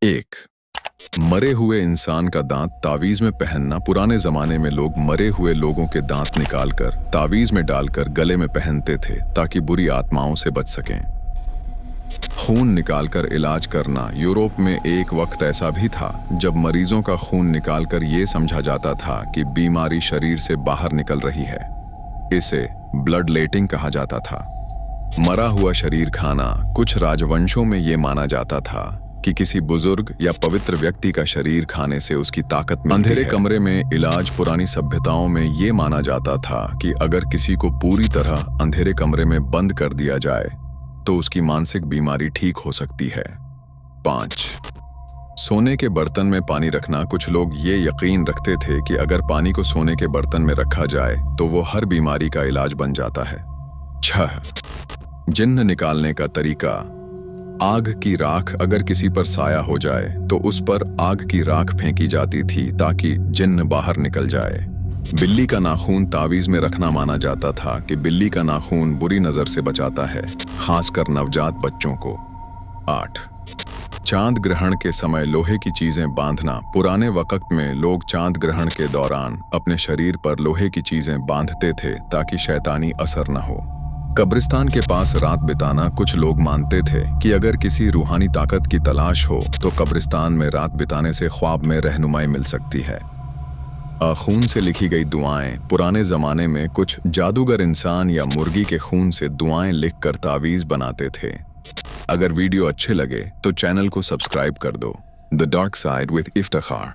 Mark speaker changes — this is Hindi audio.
Speaker 1: एक, मरे हुए इंसान का दांत तावीज में पहनना। पुराने जमाने में लोग मरे हुए लोगों के दांत निकालकर तावीज में डालकर गले में पहनते थे ताकि बुरी आत्माओं से बच सकें। खून निकालकर इलाज करना। यूरोप में एक वक्त ऐसा भी था जब मरीजों का खून निकालकर ये समझा जाता था कि बीमारी शरीर से बाहर निकल रही है। इसे ब्लड लेटिंग कहा जाता था। मरा हुआ शरीर खाना। कुछ राजवंशों में ये माना जाता था कि किसी बुजुर्ग या पवित्र व्यक्ति का शरीर खाने से उसकी ताकत मिलती है। अंधेरे कमरे में इलाज। पुरानी सभ्यताओं में ये माना जाता था कि अगर किसी को पूरी तरह अंधेरे कमरे में बंद कर दिया जाए तो उसकी मानसिक बीमारी ठीक हो सकती है। 5, सोने के बर्तन में पानी रखना। कुछ लोग ये यकीन रखते थे कि अगर पानी को सोने के बर्तन में रखा जाए तो वो हर बीमारी का इलाज बन जाता है। 6, जिन्न निकालने का तरीका। आग की राख। अगर किसी पर साया हो जाए तो उस पर आग की राख फेंकी जाती थी ताकि जिन्न बाहर निकल जाए। बिल्ली का नाखून तावीज में रखना। माना जाता था कि बिल्ली का नाखून बुरी नजर से बचाता है, खासकर नवजात बच्चों को। 8, चांद ग्रहण के समय लोहे की चीजें बांधना। पुराने वक्त में लोग चांद ग्रहण के दौरान अपने शरीर पर लोहे की चीजें बांधते थे ताकि शैतानी असर न हो। कब्रिस्तान के पास रात बिताना। कुछ लोग मानते थे कि अगर किसी रूहानी ताकत की तलाश हो तो कब्रिस्तान में रात बिताने से ख्वाब में रहनुमाई मिल सकती है। खून से लिखी गई दुआएं। पुराने जमाने में कुछ जादूगर इंसान या मुर्गी के खून से दुआएं लिखकर तावीज बनाते थे। अगर वीडियो अच्छे लगे तो चैनल को सब्सक्राइब कर दो। The dark side with Iftikhar.